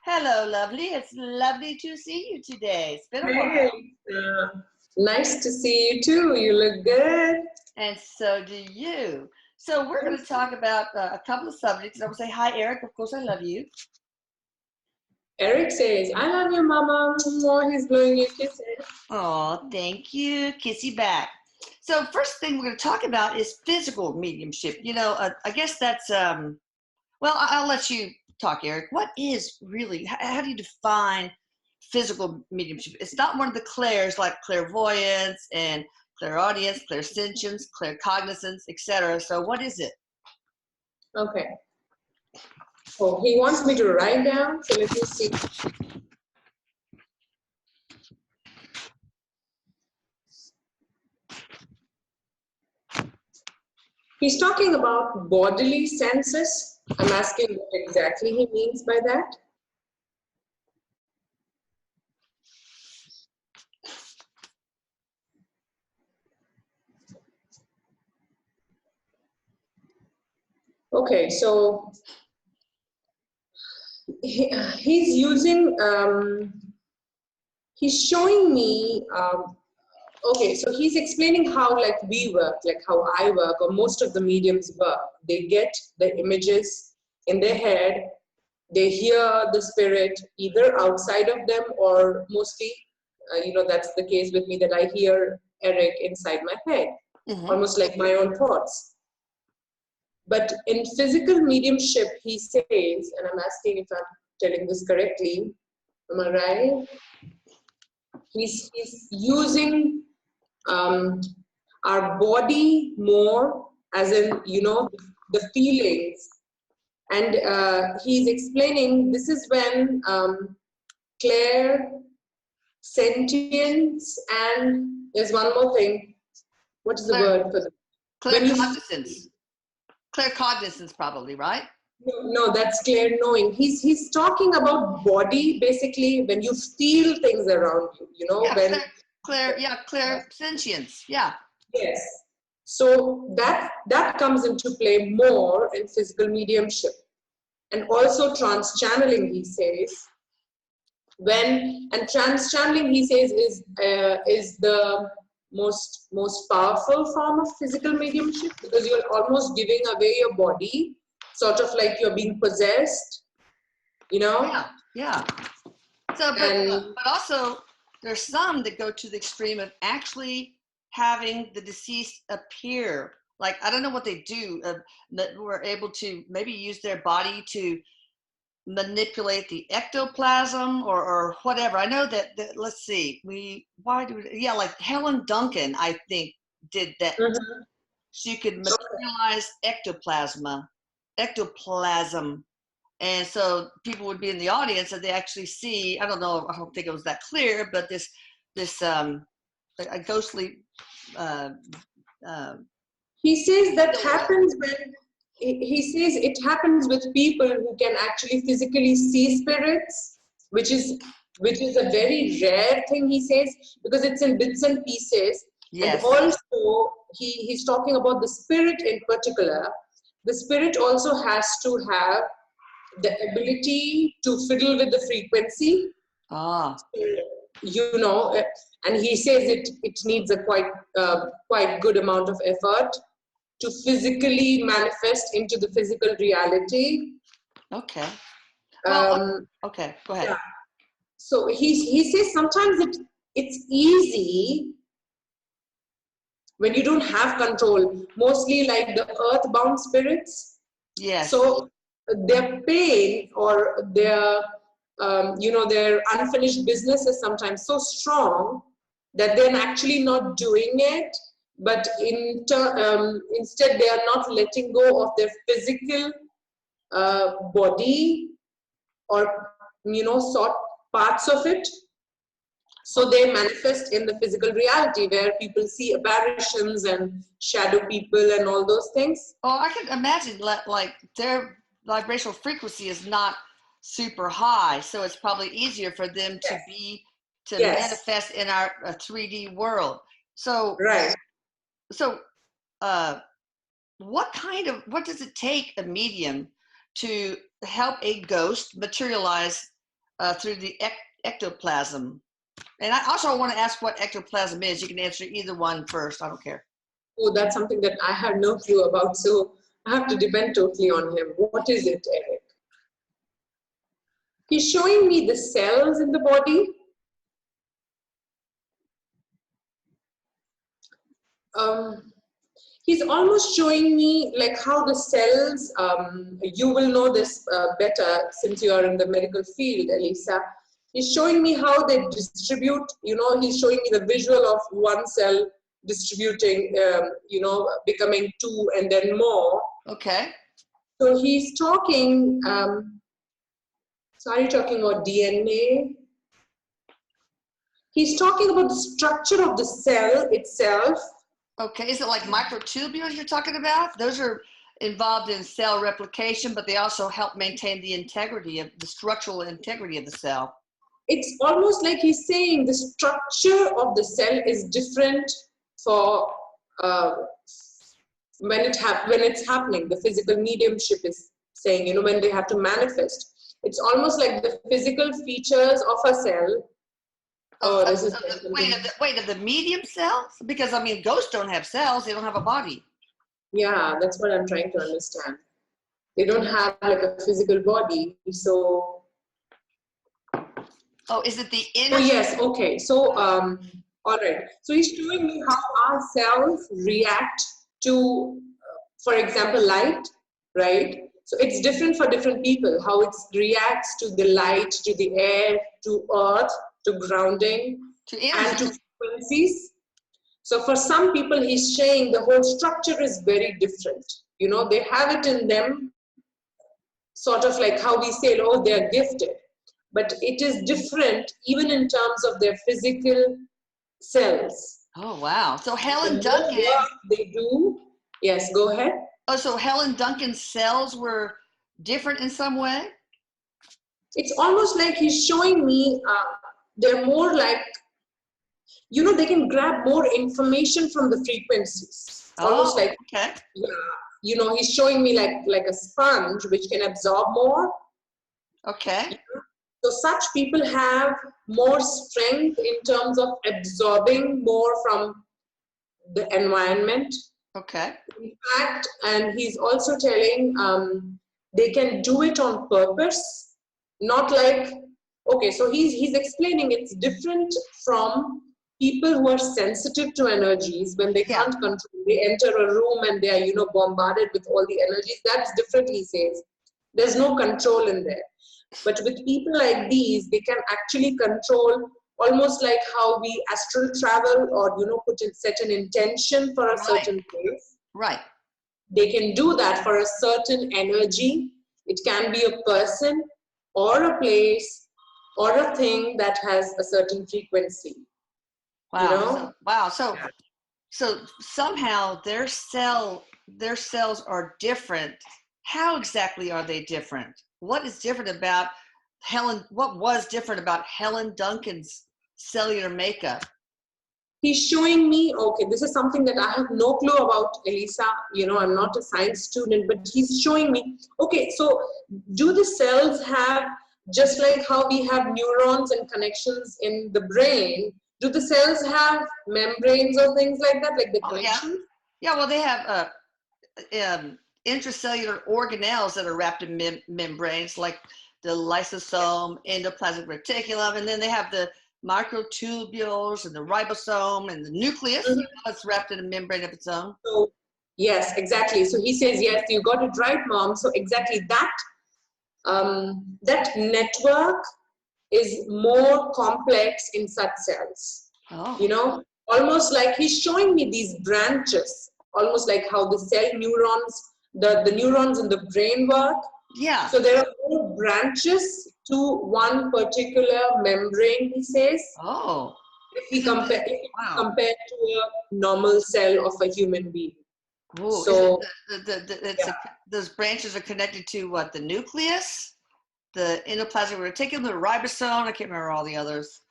Hello, lovely. It's lovely to see you today. It's been a Hey, while. nice to see you too. You look good. And so do you. So we're going to talk about a couple of subjects. I will say, hi, Eric. Of course, I love you. Eric says, I love you, Mama. He's blowing you kisses. Oh, thank you. Kissy back. So first thing we're going to talk about is physical mediumship. I guess that's, well, I'll let you talk, Eric. What is really, how do you define physical mediumship? It's not one of the clairs like clairvoyance and clairaudience, clairsentience, claircognizance, etc. So what is it? Okay. Oh, he wants me to write down, so let me see. He's talking about bodily senses. I'm asking what exactly he means by that. Okay, so he's using, he's showing me, okay, so he's explaining how like we work, like how I work, or most of the mediums work. They get the images in their head, they hear the spirit either outside of them or mostly, that's the case with me, that I hear Erik inside my head, almost like my own thoughts. But in physical mediumship, he says, and I'm asking if I'm telling this correctly, am I right? He's using our body more, as in, the feelings. And he's explaining this is when clairsentience, and there's one more thing. What is the word for that? Claircognizance. Claircognizance, probably, right? No, that's clear knowing. He's talking about body, basically, when you feel things around you, Yeah, clairsentience, yeah. Yes. So that comes into play more in physical mediumship. And also trans-channeling, he says. And trans-channeling, he says, is the most powerful form of physical mediumship, because you're almost giving away your body, sort of like you're being possessed, Yeah. So, but also there's some that go to the extreme of actually having the deceased appear. Like, I don't know what they do, that were able to maybe use their body to manipulate the ectoplasm or whatever. I know that let's see, like Helen Duncan, I think, did that. She could materialize ectoplasm, and so people would be in the audience and they actually see, I don't know, I don't think it was that clear, but this a ghostly he says that happens when he says it happens with people who can actually physically see spirits, which is a very rare thing, he says, because it's in bits and pieces. Yes. And also he's talking about the spirit in particular. The spirit also has to have the ability to fiddle with the frequency. And he says it needs a quite good amount of effort to physically manifest into the physical reality. Okay. Okay, go ahead. Yeah. So he says sometimes it's easy when you don't have control, mostly like the earthbound spirits. Yes. So their pain or their their unfinished business is sometimes so strong that they're actually not doing it, but instead they are not letting go of their physical body or sort parts of it. So they manifest in the physical reality where people see apparitions and shadow people and all those things. Oh, I can imagine like their vibrational frequency is not super high, so it's probably easier for them to manifest in our 3D world. So right. So what does it take a medium to help a ghost materialize through the ectoplasm. And I also want to ask what ectoplasm is. You can answer either one first. I don't care. Oh, that's something that I have no clue about. So I have to depend totally on him. What is it, Erik? He's showing me the cells in the body. He's almost showing me like how the cells, you will know this better since you are in the medical field, Elisa. He's showing me how they distribute, you know, he's showing me the visual of one cell distributing, you know, becoming two and then more. Okay. So he's talking, so are you talking about DNA? He's talking about the structure of the cell itself. Okay, is it like microtubules you're talking about? Those are involved in cell replication, but they also help maintain the integrity of the structural integrity of the cell. It's almost like he's saying the structure of the cell is different for when it's happening. The physical mediumship is saying, you know, when they have to manifest. It's almost like the physical features of a cell. Wait, of the medium cells? Because, I mean, ghosts don't have cells. They don't have a body. Yeah, that's what I'm trying to understand. They don't have like a physical body. So... Oh, is it the inner... Oh, yes. Okay. So, all right. So he's showing me how our cells react to, for example, light, right? So it's different for different people, how it reacts to the light, to the air, to earth, to grounding, and to frequencies. So for some people, he's saying the whole structure is very different. You know, they have it in them, sort of like how we say, oh, they're gifted. But it is different even in terms of their physical cells. Oh, wow. So Helen Duncan... They do. Yes, go ahead. Oh, so Helen Duncan's cells were different in some way? It's almost like he's showing me they're more like, you know, they can grab more information from the frequencies. Almost like, okay. Yeah, you know, he's showing me like a sponge which can absorb more. Okay. So such people have more strength in terms of absorbing more from the environment. Okay. In fact, and he's also telling they can do it on purpose, not like, okay, so he's explaining it's different from people who are sensitive to energies when they can't control. They enter a room and they are, you know, bombarded with all the energies. That's different, he says. There's no control in there. But with people like these, they can actually control, almost like how we astral travel or, you know, set an intention for a certain place. Right. They can do that for a certain energy. It can be a person or a place or a thing that has a certain frequency. Wow. You know? So somehow their cells are different. How exactly are they different? What is different about what was different about Helen Duncan's cellular makeup? He's showing me, okay, this is something that I have no clue about, Elisa. You know, I'm not a science student, but he's showing me, okay, so do the cells have, just like how we have neurons and connections in the brain, do the cells have membranes or things like that, like the connections? Yeah, well, they have intracellular organelles that are wrapped in membranes, like the lysosome, endoplasmic reticulum, and then they have the microtubules and the ribosome and the nucleus. It's wrapped in a membrane of its own. So, yes, exactly. So he says, yes, you got it right, Mom. So exactly that, that network is more complex in such cells. You know, almost like he's showing me these branches, almost like how the cell neurons, the neurons in the brain work. Yeah. So there are more branches to one particular membrane, he says. Oh. If we compare to a normal cell of a human being. Ooh, so those branches are connected to what? The nucleus, the endoplasmic reticulum, the ribosome. I can't remember all the others.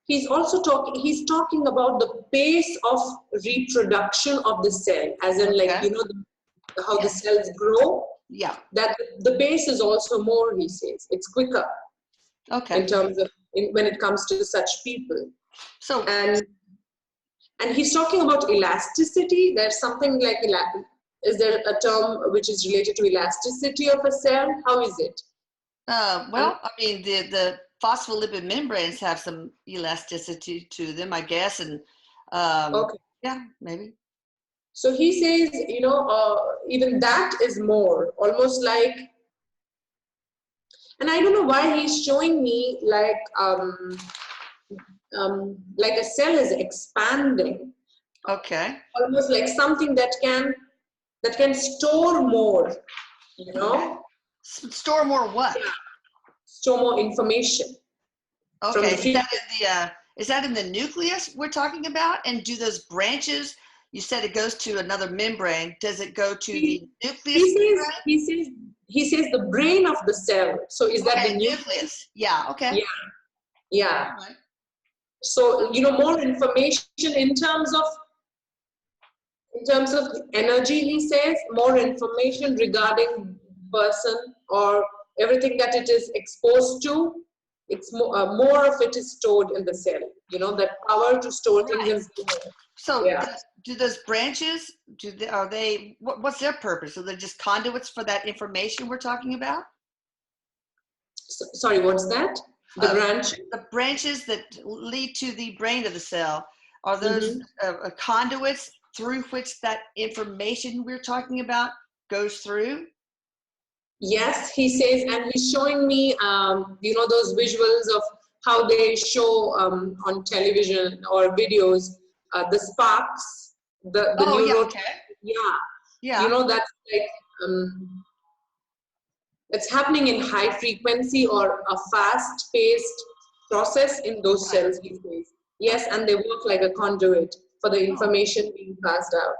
He's also talking about the pace of reproduction of the cell, as in like, you know, how the cells grow. Yeah. That the base is also more, he says. It's quicker. Okay. In terms of when it comes to such people. So and he's talking about elasticity. There's something like is there a term which is related to elasticity of a cell? How is it? Well, I mean, the phospholipid membranes have some elasticity to them, I guess, and Okay. yeah, maybe. So he says, even that is more, almost like, and I don't know why he's showing me like a cell is expanding. Okay. Almost like something that can store more, Store more what? Yeah. Store more information. Okay. Is that in the nucleus we're talking about? And do those branches? You said it goes to another membrane. Does it go to the nucleus? He says the brain of the cell. So is that the nucleus? Yeah. Okay. Yeah. Right. So more information in terms of energy. He says more information regarding person or everything that it is exposed to. It's more of it is stored in the cell. That power to store things is more. So do those branches, what's their purpose? Are they just conduits for that information we're talking about? Sorry, what's that? The branch? The branches that lead to the brain of the cell, are those conduits through which that information we're talking about goes through? Yes, he says, and he's showing me, those visuals of how they show on television or videos, the sparks, the neuro. Yeah. That's like, it's happening in high frequency or a fast-paced process in those cells these days. Yes, and they work like a conduit for the information being passed out.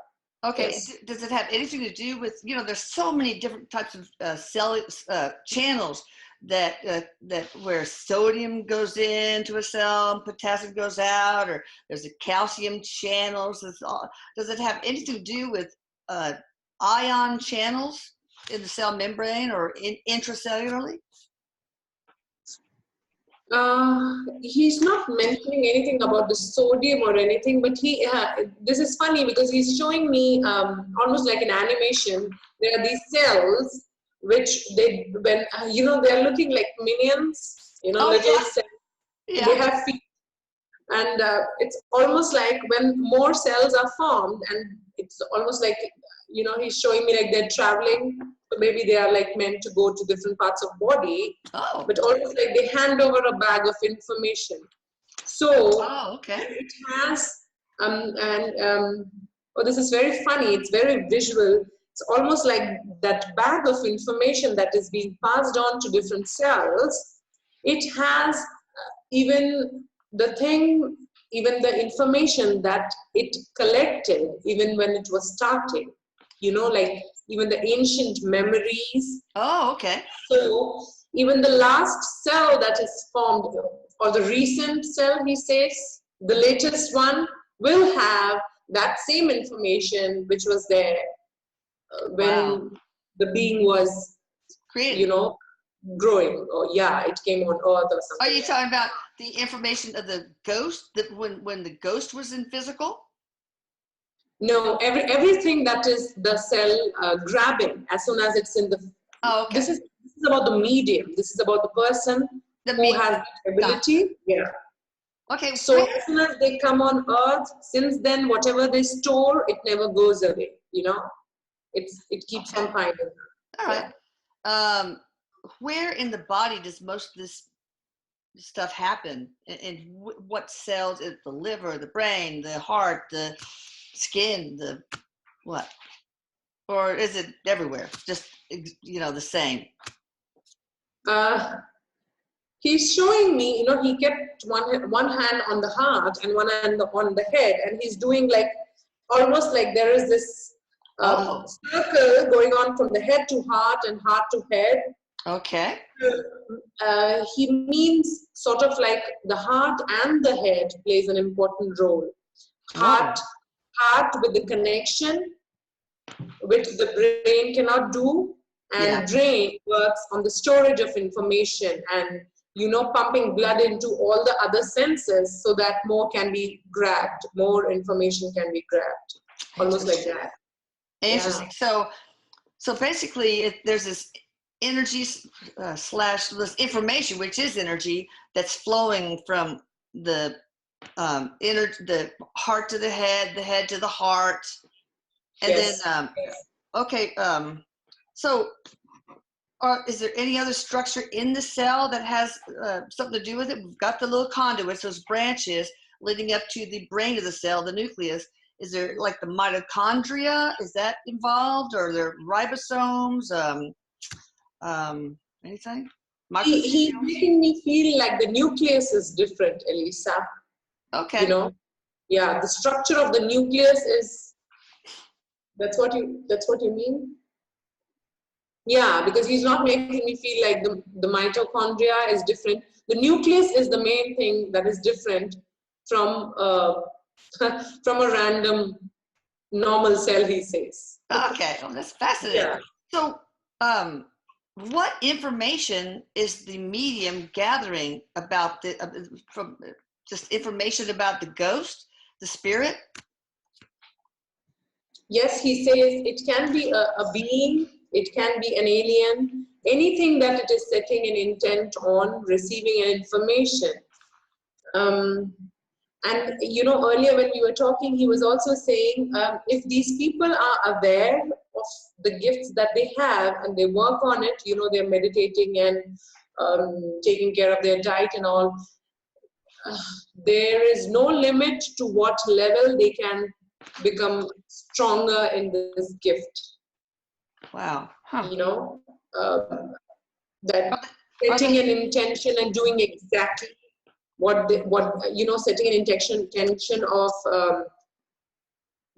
Okay. Yes. Does it have anything to do with, there's so many different types of cell channels that where sodium goes into a cell, potassium goes out, or there's a calcium channels. Does it have anything to do with ion channels in the cell membrane or intracellularly? He's not mentioning anything about the sodium or anything, but this is funny because he's showing me almost like an animation. There are these cells which they're looking like minions, little cells. Yeah. They have feet. And it's almost like when more cells are formed, and it's almost like, he's showing me like they're traveling. So maybe they are like meant to go to different parts of body, but almost like they hand over a bag of information. So it has, this is very funny. It's very visual. It's almost like that bag of information that is being passed on to different cells. It has even the information that it collected, even when it was starting, like even the ancient memories. So even the last cell that is formed, or the recent cell, he says, the latest one will have that same information which was there when the being was created, growing, or it came on earth or something. Are you talking about the information of the ghost, that when the ghost was in physical? No, everything that is the cell grabbing as soon as it's in the. This is about the medium. This is about the person who has the ability. Yeah. Okay. So as soon as they come on earth, since then whatever they store, it never goes away. It keeps on finding. All right. Where in the body does most of this stuff happen? And what cells? Is the liver, the brain, the heart, the skin, the what? Or is it everywhere? Just the same? He's showing me, he kept one hand on the heart and one hand on the head, and he's doing like almost like there is this circle going on from the head to heart and heart to head. Okay. He means sort of like the heart and the head plays an important role. Heart with the connection, which the brain cannot do, And brain works on the storage of information and, pumping blood into all the other senses so that more can be grabbed, more information can be grabbed. Almost like that. Interesting. Yeah. So basically, there's this energy slash this information, which is energy, that's flowing from the the heart to the head to the heart, and yes. then okay. So, is there any other structure in the cell that has something to do with it? We've got the little conduits, those branches leading up to the brain of the cell, the nucleus. Is there like the mitochondria? Is that involved, or are there ribosomes? Anything? He's making me feel like the nucleus is different, Elisa. Okay. Yeah, the structure of the nucleus is. That's what you mean? Yeah, because he's not making me feel like the mitochondria is different. The nucleus is the main thing that is different from from a random normal cell, he says. Okay, well, that's fascinating. Yeah. So, what information is the medium gathering about from just information about the ghost, the spirit? Yes, he says it can be a being, it can be an alien, anything that it is setting an intent on receiving an information. And earlier when we were talking, he was also saying if these people are aware of the gifts that they have and they work on it, they're meditating and taking care of their diet and all, there is no limit to what level they can become stronger in this gift. Wow. Huh. That setting an intention and doing exactly what setting an intention of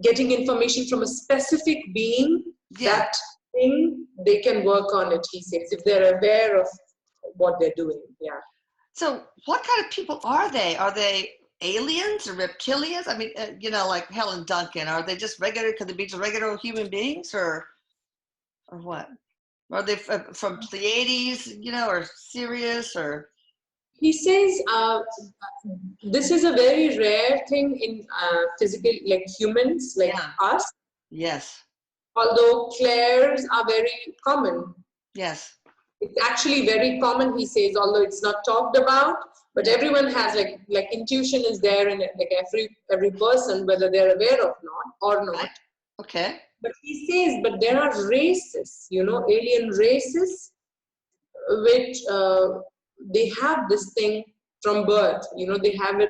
getting information from a specific being, that thing, they can work on it, he says, if they're aware of what they're doing. Yeah. So what kind of people are they? Are they aliens or reptilians? I mean, like Helen Duncan, are they just regular, could they be just regular human beings, or what? Are they from Pleiades, or Sirius, or? He says this is a very rare thing in physical, like humans, like us. Yes. Although clairs are very common. Yes. It's actually very common, he says, although it's not talked about, but everyone has like intuition is there in like every person, whether they're aware of or not. Right. Okay. But he says, but there are races, alien races, which they have this thing from birth. They have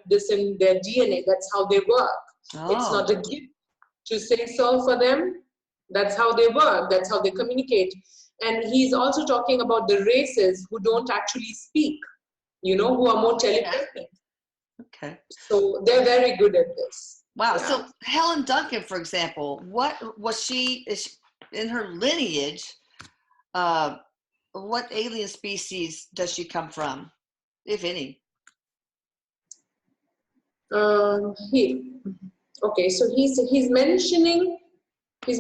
this in their DNA. That's how they work. Oh. It's not a gift to say so for them. That's how they work. That's how they communicate. And he's also talking about the races who don't actually speak, who are more telepathic. Okay. So they're very good at this. Wow. Yeah. So Helen Duncan, for example, what was she, in her lineage, what alien species does she come from, if any? Okay, so he's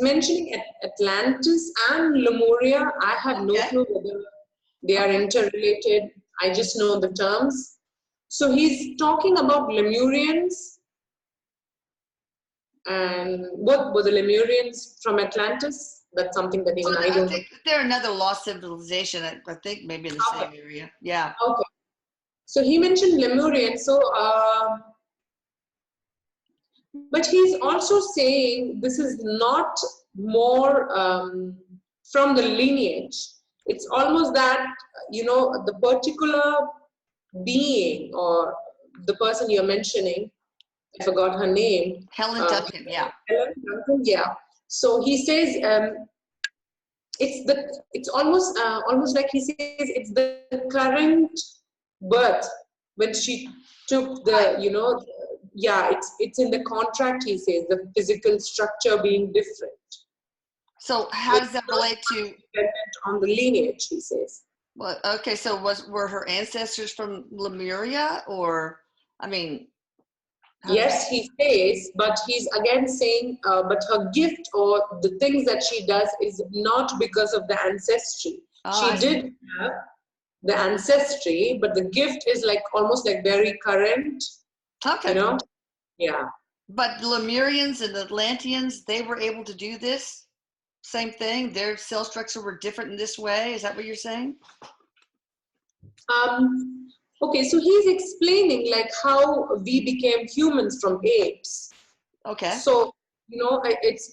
mentioning Atlantis and Lemuria. I have no clue whether they are interrelated. I just know the terms. So he's talking about Lemurians. And what were the Lemurians from Atlantis? That's something that even I don't know. I think they're another lost civilization. I think maybe in the same area. Yeah. Okay. So he mentioned Lemurian. So, but he's also saying this is not more from the lineage. It's almost that, the particular being or the person you're mentioning, I forgot her name. Helen Duncan, yeah. Helen Duncan, yeah. So he says it's almost like he says it's the current birth when she took the, it's in the contract, he says, the physical structure being different. So how does that relate to on the lineage, he says? Well, okay, so were her ancestors from Lemuria, or, I mean, Yes, he says, but he's again saying, but her gift or the things that she does is not because of the ancestry. She did have the ancestry, but the gift is like almost like very current, Okay. Yeah. But Lemurians and Atlanteans, they were able to do this same thing. Their cell structure were different in this way. Is that what you're saying? Okay, so he's explaining like how we became humans from apes. Okay. So it's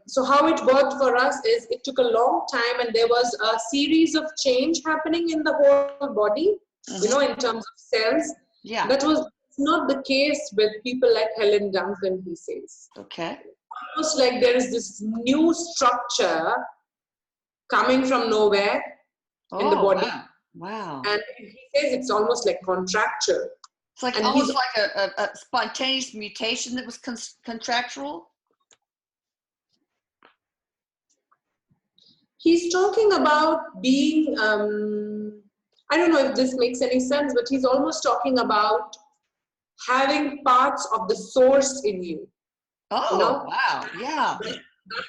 so how it worked for us is it took a long time, and there was a series of change happening in the whole body. In terms of cells. Yeah. That was not the case with people like Helen Duncan, he says. Okay. Almost like there is this new structure coming from nowhere in the body. Wow. And he says it's almost like contractual. It's like almost like a spontaneous mutation that was contractual. He's talking about being, I don't know if this makes any sense, but he's almost talking about having parts of the source in you. Oh, wow. Yeah. That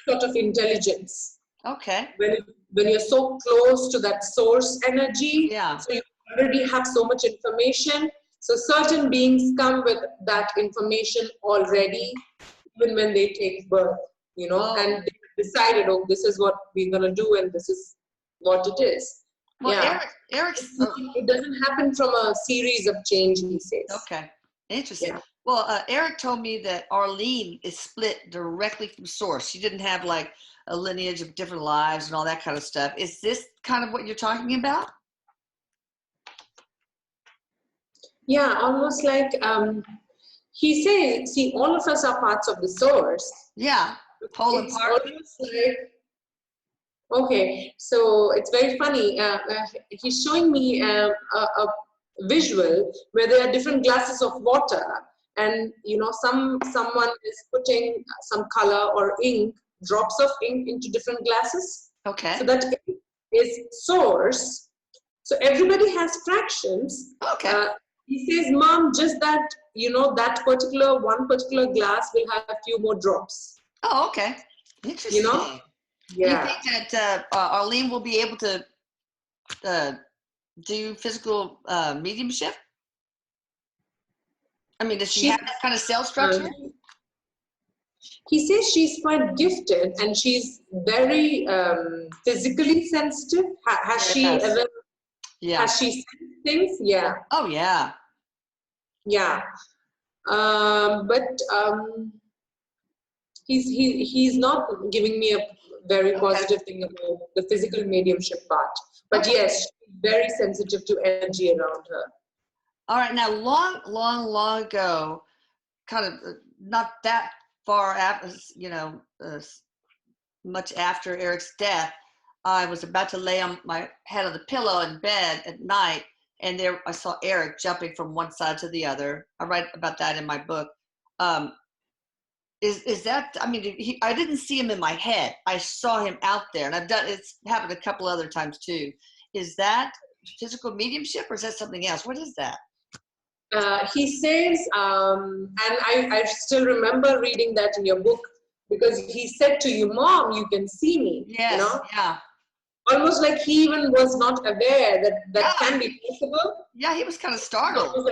sort of intelligence. Okay. When you're so close to that source energy, so you already have so much information. So certain beings come with that information already, even when they take birth, and they decided, this is what we're going to do, and this is what it is. Well, Erik, it doesn't happen from a series of change, he says. Okay. Interesting. Yeah. Well, Erik told me that Arlene is split directly from source. She didn't have like a lineage of different lives and all that kind of stuff. Is this kind of what you're talking about? Yeah, almost like he says, see, all of us are parts of the source. Yeah, whole and part. Almost like, okay, so it's very funny. He's showing me a visual where there are different glasses of water, and someone is putting some color or ink, drops of ink into different glasses. Okay. So that is source. So everybody has fractions. Okay. He says, Mom, just that, that one particular glass will have a few more drops. Oh, okay. Interesting. Yeah. Do you think that Arlene will be able to do physical mediumship? I mean, does she have that kind of cell structure? He says she's quite gifted, and she's very physically sensitive. Has she ever? Yeah. Has she seen things? Yeah. Oh, yeah. Yeah. But he's not giving me a very positive thing about the physical mediumship part. But yes, she's very sensitive to energy around her. All right. Now, long ago, kind of not that far after, much after Erik's death, I was about to lay on my head on the pillow in bed at night, and there I saw Erik jumping from one side to the other. I write about that in my book. Is that? I mean, I didn't see him in my head. I saw him out there, and it's happened a couple other times too. Is that physical mediumship, or is that something else? What is that? He says, and I still remember reading that in your book, because he said to you, Mom, you can see me. Yes. Yeah. Almost like he even was not aware that can be possible. Yeah, he was kind of startled.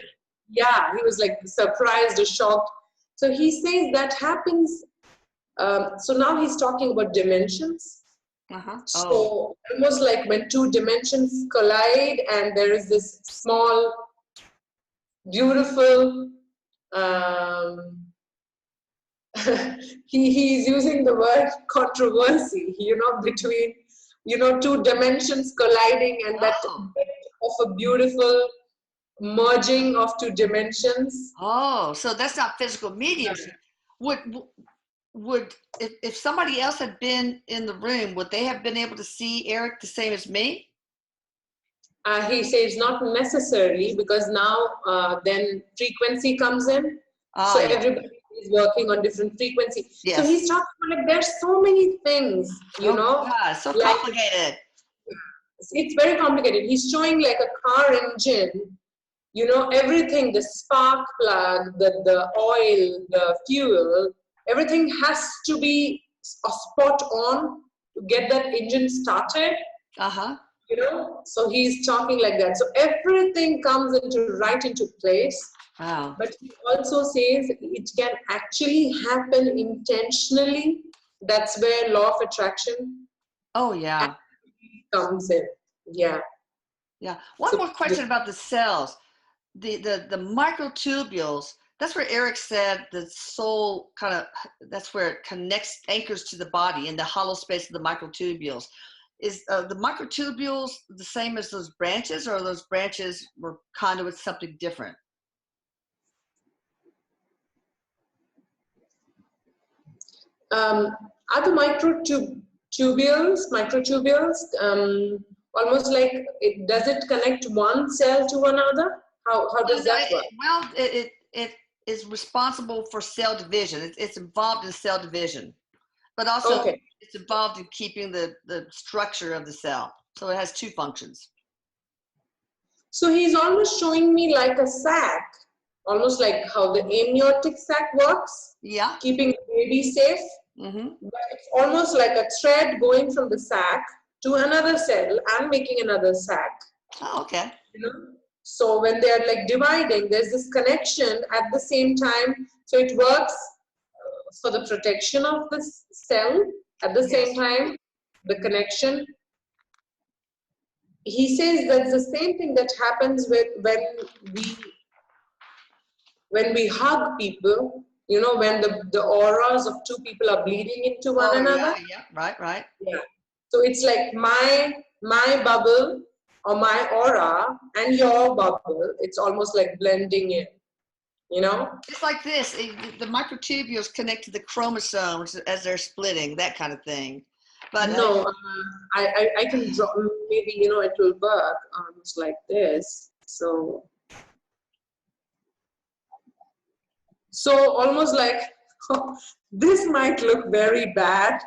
He was like surprised or shocked. So he says that happens. So now he's talking about dimensions. So almost like when two dimensions collide, and there is this small, beautiful, he's using the word controversy, between, two dimensions colliding, and that of a beautiful merging of two dimensions. Oh, so that's not physical mediumship. Would if somebody else had been in the room, would they have been able to see Erik the same as me? He says not necessarily, because now then frequency comes in. So everybody is working on different frequencies. Yes. So he's talking about, like, there's so many things, God, so complicated. It's very complicated. He's showing like a car engine, you know, everything, the spark plug, the oil, the fuel, everything has to be a spot on to get that engine started. Uh-huh. You know, so he's talking like that. So everything comes right into place. Wow. But he also says it can actually happen intentionally. That's where law of attraction comes in. Yeah. Yeah. One more question about the cells. The microtubules, that's where Erik said the soul kind of, that's where it connects, anchors to the body in the hollow space of the microtubules. Is the microtubules the same as those branches, or those branches were conduits something different? Are the microtubules, almost like does it connect one cell to another? How does that work? Well, it is responsible for cell division. It's involved in cell division, but also it's involved in keeping the structure of the cell. So it has two functions. So he's almost showing me like a sac, almost like how the amniotic sac works. Yeah. Keeping the baby safe. Mm-hmm. But it's almost like a thread going from the sac to another cell and making another sac. Oh, okay. You know? So when they're like dividing, there's this connection at the same time. So it works for the protection of the cell at the same time, the connection. He says that's the same thing that happens with when we hug people, you know, when the auras of two people are bleeding into one another. Yeah, right. Yeah. So it's like my bubble or my aura and your bubble, it's almost like blending in, you know? It's like this, the microtubules connect to the chromosomes as they're splitting, that kind of thing. But no, I can draw, maybe, you know, it will work almost like this. So almost like, this might look very bad.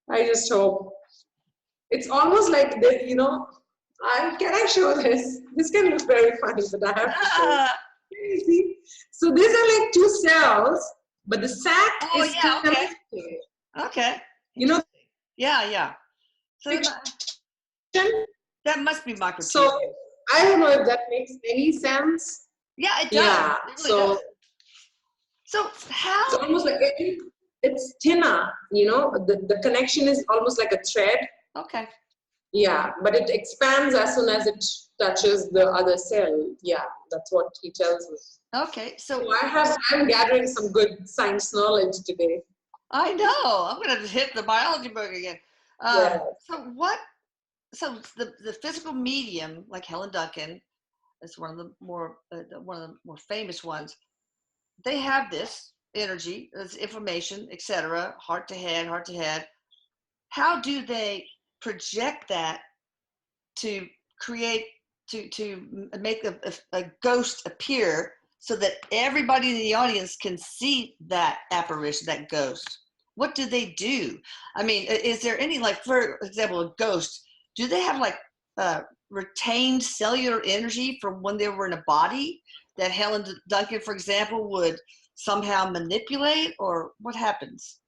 I just hope. It's almost like, you know, can I show this? This can look very funny, but I have to show you. See? So these are like two cells, but the sac is connected. Okay. You know? Yeah. So that must be microtubules. So I don't know if that makes any sense. Yeah, it does. Yeah. It really does. So how? It's almost like it's thinner, you know, the connection is almost like a thread. Okay. Yeah, but it expands as soon as it touches the other cell. Yeah, that's what he tells me. Okay, so I'm gathering some good science knowledge today. I know. I'm going to hit the biology book again. So the physical medium, like Helen Duncan, is one of the more famous ones. They have this energy, this information, etc., heart to head. How do they project that to create, to make a ghost appear so that everybody in the audience can see that apparition, that ghost? What do they do? I mean, is there any, like, for example, a ghost, do they have like retained cellular energy from when they were in a body that Helen Duncan, for example, would somehow manipulate, or what happens?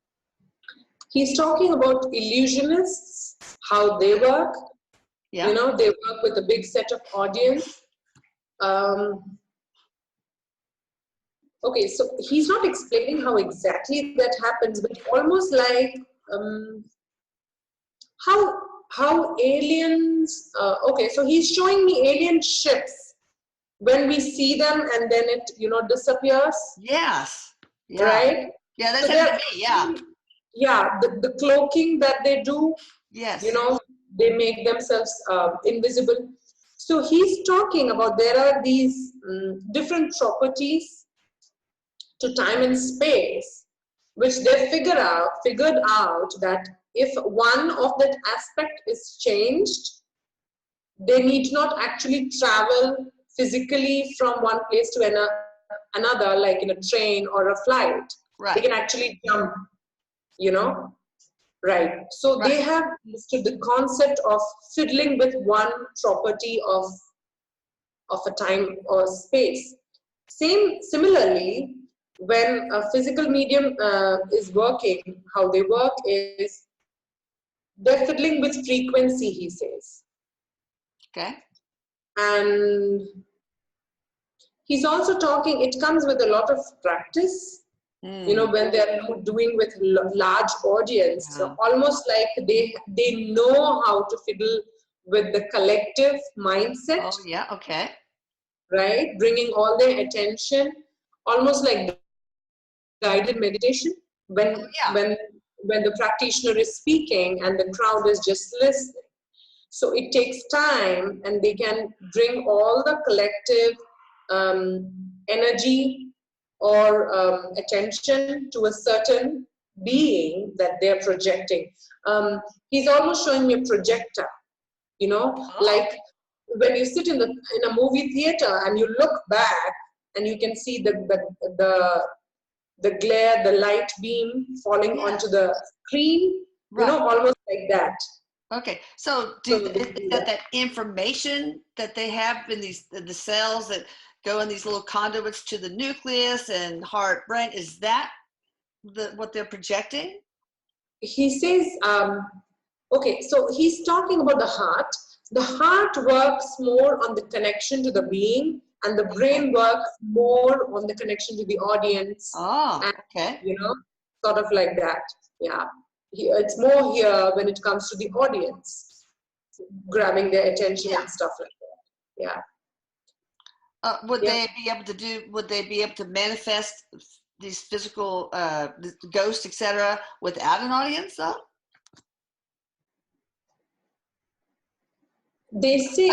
He's talking about illusionists, how they work. Yeah. You know, they work with a big set of audience. Okay, so he's not explaining how exactly that happens, but almost like how aliens. Okay, so he's showing me alien ships when we see them, and then it, you know, disappears. Yes. Yeah. Right. Yeah, that's happened to me. Yeah. Yeah, the cloaking that they do. Yes. You know, they make themselves invisible. So he's talking about there are these different properties to time and space, which they figured out that if one of that aspect is changed, they need not actually travel physically from one place to another, like in a train or a flight. Right. They can actually jump, you know. Right. So they have understood the concept of fiddling with one property of of a time or space. Similarly, when a physical medium is working, how they work is they're fiddling with frequency, he says. Okay. And he's also talking, it comes with a lot of practice. You know, when they're doing with large audience, so almost like they know how to fiddle with the collective mindset. Oh, yeah, okay. Right? Bringing all their attention, almost like guided meditation, when the practitioner is speaking and the crowd is just listening. So it takes time, and they can bring all the collective energy or attention to a certain being that they're projecting. He's almost showing me a projector, you know, like when you sit in a movie theater and you look back and you can see the glare, the light beam falling onto the screen, you know, almost like that. Okay, so is that information that they have in the cells that go in these little conduits to the nucleus and heart, brain, is that what they're projecting? He says, okay, so he's talking about the heart. The heart works more on the connection to the being, and the brain works more on the connection to the audience. Oh, and, okay. You know, sort of like that. Yeah. It's more here when it comes to the audience, grabbing their attention and stuff like that. Yeah. Would they be able to manifest these physical ghosts, etc., without an audience, though? They say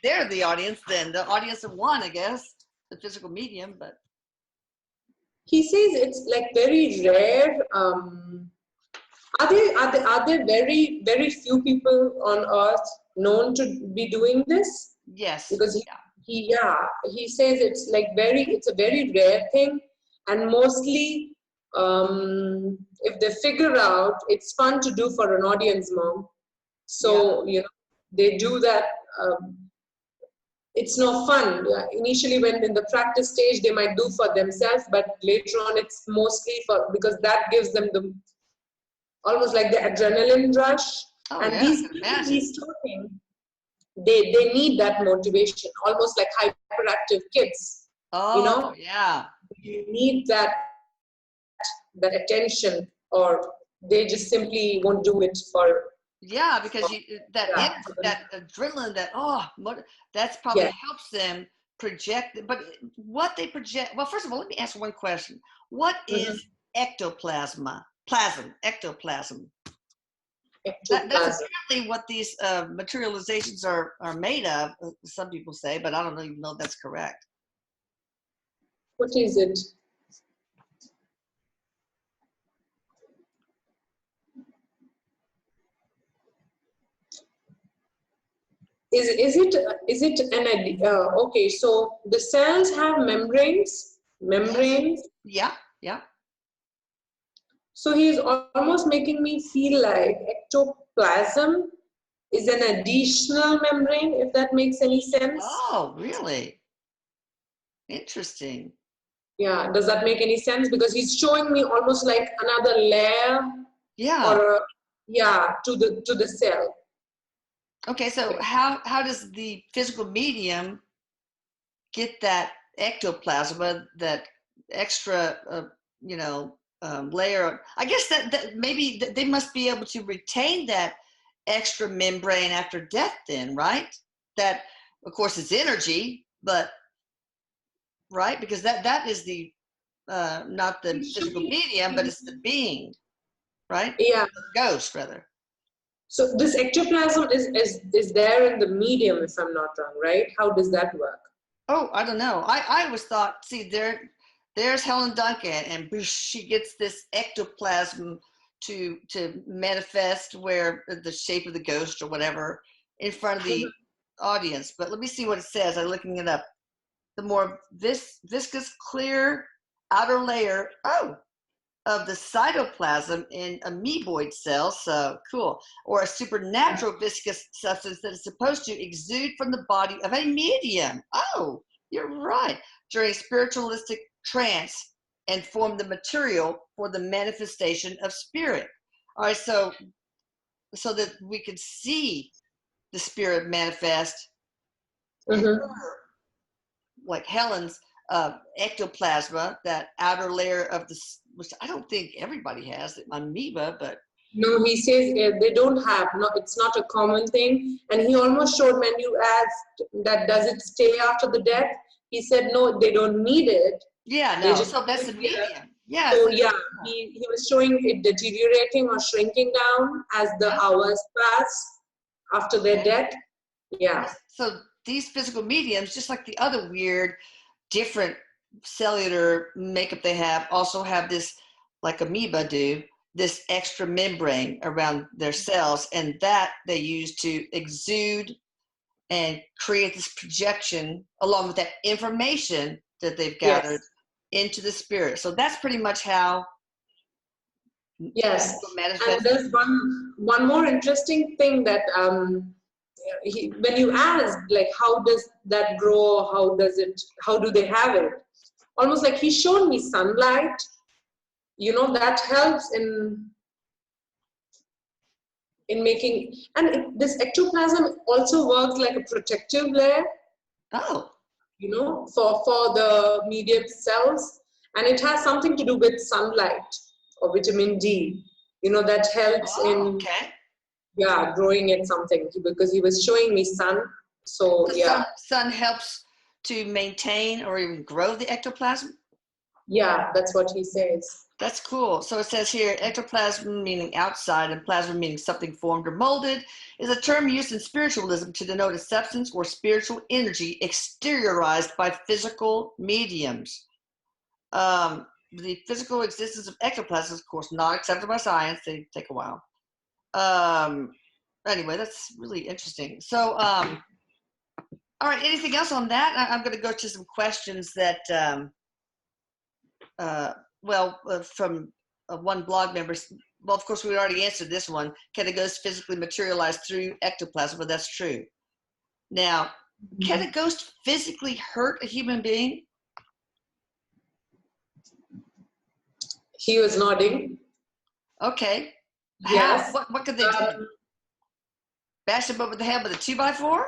they're the audience, then the audience of one, I guess, the physical medium. But he says it's like very rare. Are there very, very few people on earth known to be doing this? Yes. Because he says it's a very rare thing, and mostly if they figure out, it's fun to do for an audience, mom. So you know, they do that. It's no fun. Initially, when in the practice stage, they might do for themselves, but later on, it's mostly because that gives them the almost like the adrenaline rush. And these people he's talking, they need that motivation, almost like hyperactive kids. You know, you need that attention, or they just simply won't do it for. Yeah, because that adrenaline, that's probably helps them project. But what they project, well, first of all, let me ask one question. What is ectoplasm? Ectoplasm. That's apparently what these materializations are made of, some people say, but I don't even know if that's correct. What is it? Is it an okay? So the cells have membranes. Yeah. So he's almost making me feel like ectoplasm is an additional membrane, if that makes any sense. Oh, really? Interesting. Yeah, does that make any sense? Because he's showing me almost like another layer. Yeah. Or to the cell. Okay, so how does the physical medium get that ectoplasm, that extra, layer? I guess that maybe they must be able to retain that extra membrane after death then, right? That, of course, is energy, but, right? Because that is the, not the physical medium, but it's the being, right? Yeah. The ghost, rather. So this ectoplasm is there in the medium, if I'm not wrong, right? How does that work? Oh, I don't know. I always thought, see, there's Helen Duncan, and she gets this ectoplasm to manifest where the shape of the ghost or whatever in front of the audience. But let me see what it says. I'm looking it up. The more viscous, clear outer layer. Oh, of the cytoplasm in amoeboid cells. So cool. Or a supernatural viscous substance that is supposed to exude from the body of a medium. Oh, you're right. During spiritualistic trance and form the material for the manifestation of spirit. All right, so that we could see the spirit manifest in her, like Helen's ectoplasma, that outer layer of the, which I don't think everybody has, amoeba, but no, he says they don't have. No, it's not a common thing. And he almost showed when you asked that does it stay after the death? He said no, they don't need it. Yeah, no. So that's the medium. Yeah. So yeah, he was showing it deteriorating or shrinking down as the hours pass after their death. Yeah. So these physical mediums, just like the other weird, different cellular makeup they have, also have this, like amoeba do, this extra membrane around their cells, and that they use to exude and create this projection along with that information that they've gathered into the spirit. So that's pretty much how. Yes, and there's one more interesting thing that when you ask, like, how does that grow? How do they have it? Almost like he's shown me sunlight. You know, that helps in making, and this ectoplasm also works like a protective layer. Oh. You know, for the medium cells, and it has something to do with sunlight or vitamin D. You know, that helps in growing it something, because he was showing me sun. So the sun helps to maintain or even grow the ectoplasm. Yeah, that's what he says. That's cool. So it says here, ectoplasm meaning outside and plasma meaning something formed or molded is a term used in spiritualism to denote a substance or spiritual energy exteriorized by physical mediums. The physical existence of ectoplasm is, of course, not accepted by science. They take a while. Anyway, that's really interesting. So, all right, anything else on that? I'm going to go to some questions that, from one blog member. Well, of course, we already answered this one. Can a ghost physically materialize through ectoplasm? Well, that's true. Now, can a ghost physically hurt a human being? He was nodding. Okay. Yes. How? What could they do? Bash him over the head with a 2x4?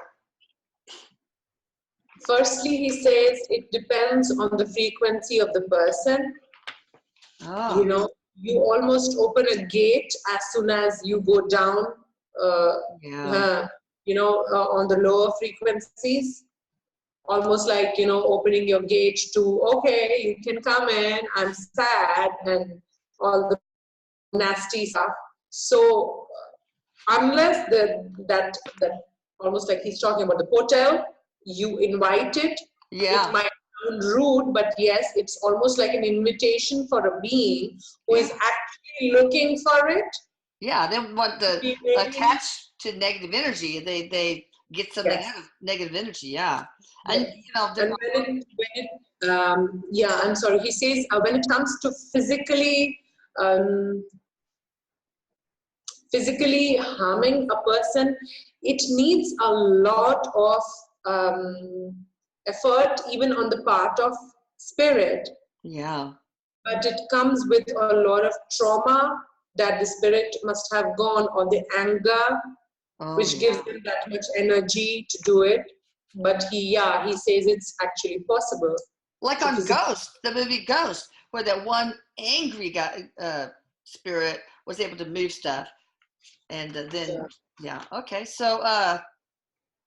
Firstly, he says it depends on the frequency of the person. Oh. You know, you almost open a gate as soon as you go down, on the lower frequencies. Almost like, you know, opening your gate to, okay, you can come in, I'm sad, and all the nasty stuff. So unless that almost like he's talking about the hotel, you invite it. Yeah. It might sound rude, but yes, it's almost like an invitation for a being who is actually looking for it. Yeah, they want to attach to negative energy. They get some negative energy. Yeah. And you know, I'm sorry. He says when it comes to physically harming a person, it needs a lot of effort, even on the part of spirit. Yeah. But it comes with a lot of trauma that the spirit must have gone, or the anger, which gives them that much energy to do it. But he says it's actually possible. Like on Ghost, the movie Ghost, where that one angry guy, spirit was able to move stuff. And then, okay. So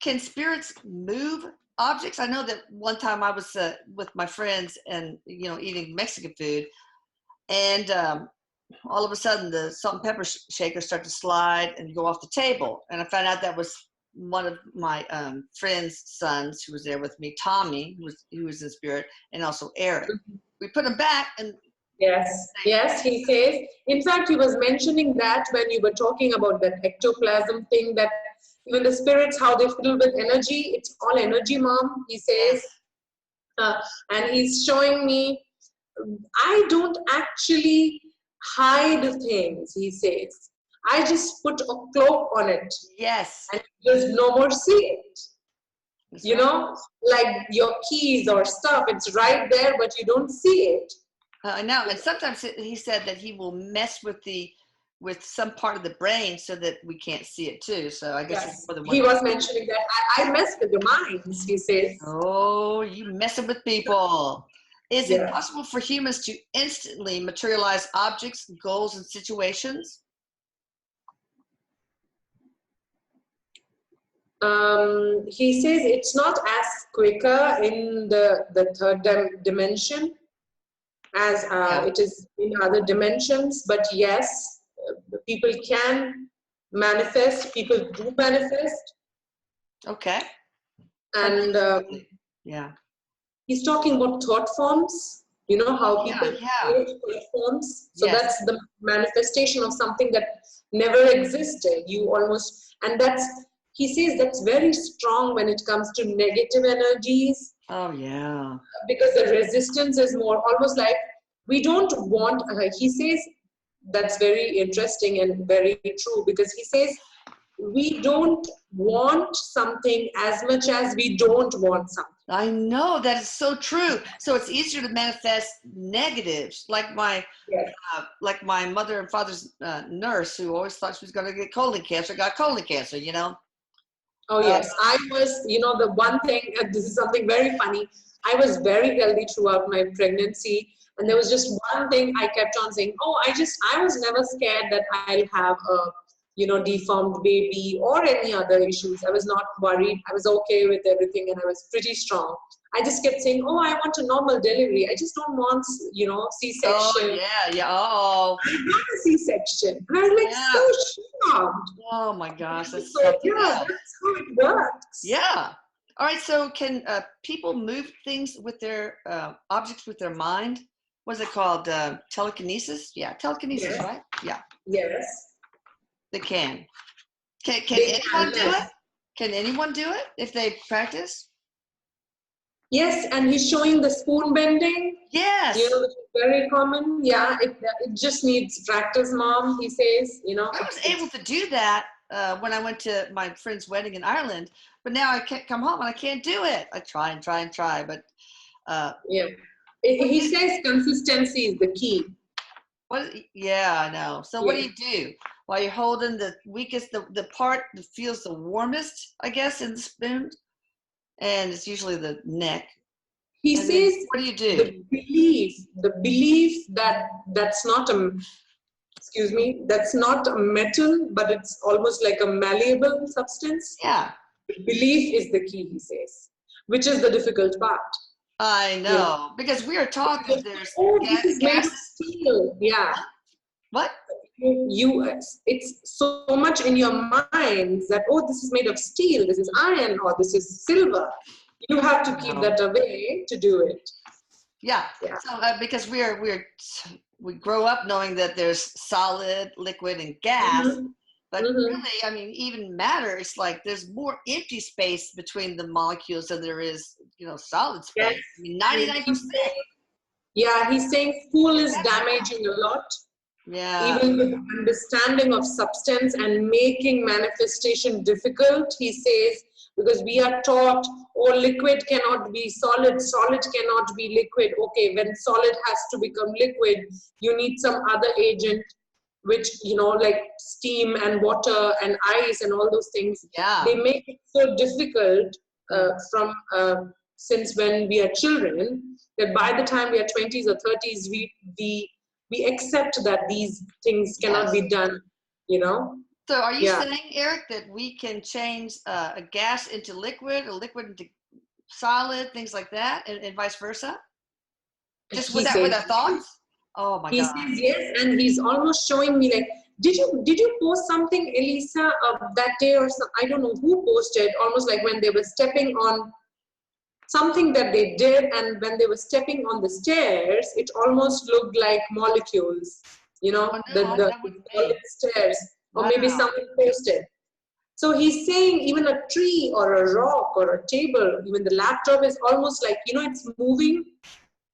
can spirits move objects? I know that one time I was with my friends and, you know, eating Mexican food. And all of a sudden the salt and pepper shaker started to slide and go off the table. And I found out that was one of my friend's sons who was there with me, Tommy, who was in spirit, and also Erik. We put them back and Yes, he says. In fact, he was mentioning that when you were talking about that ectoplasm thing, that even the spirits, how they fill with energy, it's all energy, Mom, he says. And he's showing me, I don't actually hide things, he says. I just put a cloak on it. Yes. And there's no more see it. That's you right. know, like your keys or stuff, it's right there, but you don't see it. I know. And sometimes he said that he will mess with some part of the brain so that we can't see it too. So I guess it's more than one. He was mentioning that I mess with the minds, he says. Oh, you messing with people. Is it possible for humans to instantly materialize objects, goals, and situations? He says it's not as quicker in the third dimension as it is in other dimensions, but yes, people can manifest, people do manifest. Okay. And he's talking about thought forms, you know, how people create thought forms. So that's the manifestation of something that never existed. You almost, and that's, he says that's very strong when it comes to negative energies. Oh, yeah. Because the resistance is more almost like we don't want, he says that's very interesting and very true, because he says we don't want something as much as we don't want something. I know, that is so true. So it's easier to manifest negatives, like my mother and father's nurse, who always thought she was going to get colon cancer, got colon cancer, you know? Oh, yes. I was, you know, the one thing, this is something very funny. I was very healthy throughout my pregnancy. And there was just one thing I kept on saying, oh, I was never scared that I'll have a, you know, deformed baby or any other issues. I was not worried. I was okay with everything and I was pretty strong. I just kept saying, oh, I want a normal delivery. I just don't want, you know, C-section. Oh, yeah. Oh. I want a C-section. And I was like so shocked. Oh, my gosh. That's so, that's how it works. Yeah. All right. So can people move things with their objects with their mind? What's it called? Telekinesis? Yeah, telekinesis, right? Yeah. Yes. They can. Can anyone do it? Can anyone do it if they practice? Yes, and he's showing the spoon bending. Yes. You know, which is very common. Yeah, it just needs practice, Mom, he says. You know, I was able to do that when I went to my friend's wedding in Ireland, but now I can't come home and I can't do it. I try and try and try, but he says consistency is the key. I know. So what do you do while you're holding the weakest, the part that feels the warmest, I guess, in the spoon? And it's usually the neck. He says, what do you do? The belief that that's not a metal, but it's almost like a malleable substance. Yeah. Belief is the key, he says, which is the difficult part. I know, because we are taught that there's this is made of steel. Yeah. What? It's so much in your mind that, oh, this is made of steel, this is iron, or this is silver. You have to keep that away to do it. Yeah. So because we grow up knowing that there's solid, liquid, and gas, but really, I mean, even matter, it's like there's more empty space between the molecules than there is, you know, solid space. Yes. I mean, 99%. Yeah, he's saying fool is damaging a lot. Yeah. Even with understanding of substance and making manifestation difficult, he says, because we are taught, oh, liquid cannot be solid, solid cannot be liquid. Okay, when solid has to become liquid, you need some other agent, which, you know, like steam and water and ice and all those things. Yeah. They make it so difficult since when we are children, that by the time we are 20s or 30s, we accept that these things cannot be done, you know. So are you saying, Eric, that we can change a gas into liquid, a liquid into solid, things like that, and vice versa? Just with our thoughts? Oh my God. He says yes, and he's almost showing me like, did you post something, Elisa, that day or some, I don't know who posted, almost like when they were stepping on something that they did, and when they were stepping on the stairs, it almost looked like molecules, you know, the stairs, or maybe someone posted. So he's saying even a tree or a rock or a table, even the laptop is almost like, you know, it's moving.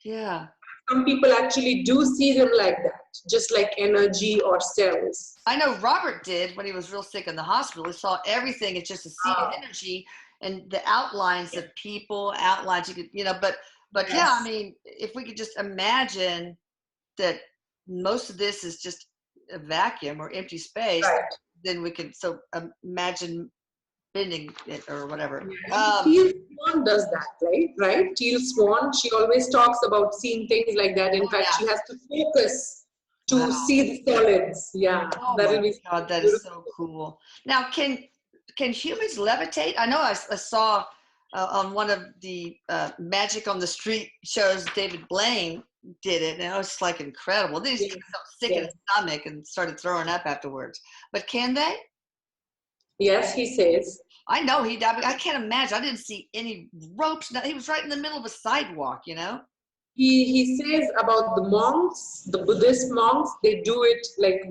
Yeah. some people actually do see them like that, just like energy or cells. I know Robert did when he was real sick in the hospital. He saw everything. It's just a sea of energy and the outlines of people, outlines you could, but Yes. yeah, I mean, if we could just imagine that most of this is just a vacuum or empty space, Right. then we could imagine bending it or whatever. Teal Swan does that, right? Teal Swan, she always talks about seeing things like that. In fact, she has to focus to see the solids. Yeah, oh that'll be God, that is so cool. Now, can humans levitate? I know I saw on one of the Magic on the Street shows, David Blaine did it, and it was like incredible. These kids felt sick in the stomach and started throwing up afterwards. But can they? Yes, he says. I know he died, but I can't imagine. I didn't see any ropes. He was right in the middle of a sidewalk, He says about the monks, the Buddhist monks, they do it like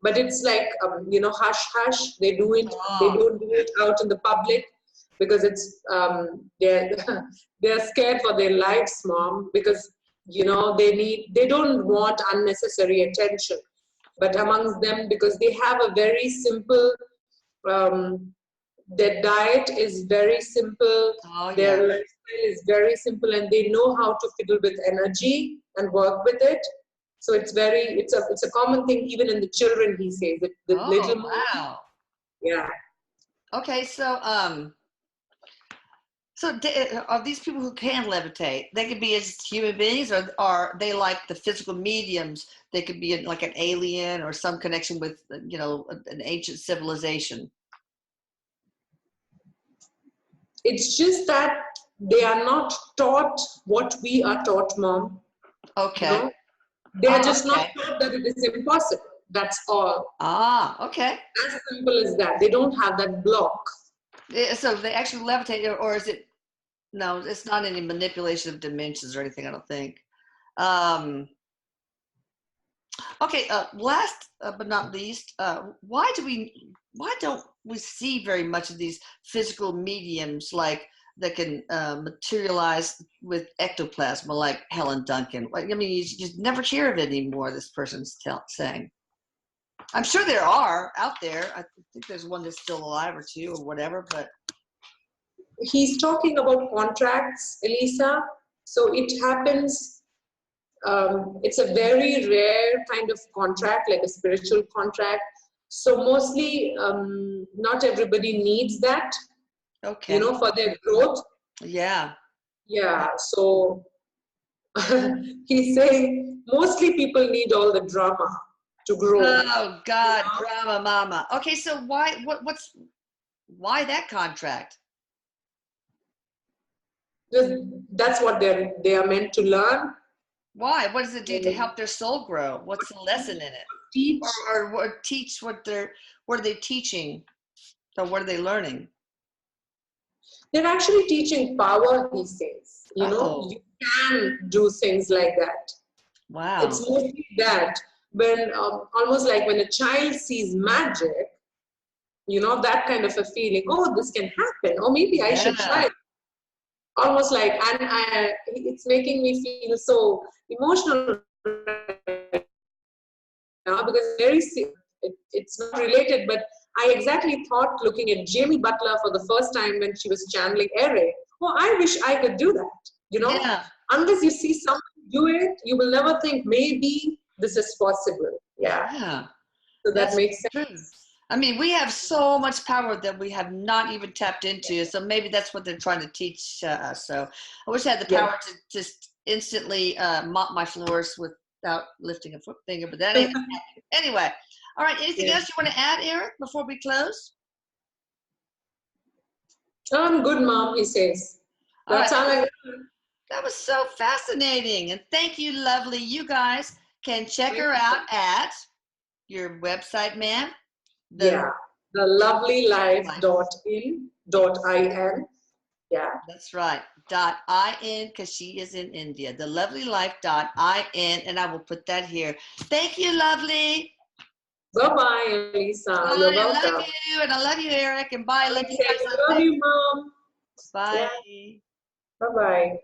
but it's like, hush hush. They do it. They don't do it out in the public because it's, they're scared for their lives, Mom, because, they don't want unnecessary attention. But amongst them, because they have a very simple, their diet is very simple, their lifestyle is very simple, and they know how to fiddle with energy and work with it. So it's a common thing even in the children, he says. Wow. Yeah. Okay, so are these people who can levitate? They could be as human beings, or are they like the physical mediums? They could be like an alien or some connection with, an ancient civilization. It's just that they are not taught what we are taught, Mom. Okay. They are just not taught that it is impossible. That's all. Okay. As simple as that. They don't have that block. So they actually levitate, or is it? No, it's not any manipulation of dimensions or anything, I don't think. Okay, last but not least, why don't we see very much of these physical mediums that can materialize with ectoplasm, like Helen Duncan? I mean, you just never hear of it anymore, this person's saying. I'm sure there are out there. I think there's one that's still alive or two or whatever, but. He's talking about contracts, Elisa. So it happens, it's a very rare kind of contract, like a spiritual contract. So mostly, not everybody needs that, for their growth. Yeah. Yeah, so he's saying mostly people need all the drama to grow. Oh, God, drama mama. Okay, so why that contract? That's what they are meant to learn. Why? What does it do to help their soul grow? What's the lesson in it? Teach or teach what are they teaching? So what are they learning? They're actually teaching power, he says. You can do things like that. Wow. It's mostly that when almost like when a child sees magic, that kind of a feeling, oh, this can happen, or maybe I should try it. Almost like, and it's making me feel so emotional now because it's not related, but I exactly thought looking at Jamie Butler for the first time when she was channeling Erik, oh, I wish I could do that, Unless you see someone do it, you will never think maybe this is possible. Yeah. So that makes sense. True. I mean, we have so much power that we have not even tapped into. So maybe that's what they're trying to teach us. So I wish I had the power to just instantly mop my floors without lifting a finger, but that ain't anyway. All right. Anything else you want to add, Erik, before we close? I'm good, Mom, he says. That's all I got. That was so fascinating. And thank you, lovely. You guys can check her out at your website, ma'am. The lovelylife.in.in. Yeah. That's right. .in, because she is in India. thelovelylife.in, and I will put that here. Thank you, lovely. Bye-bye, Elisa. You're welcome. I love you, and I love you, Erik, and bye. Love you, Mom. Bye. Yeah. Bye-bye.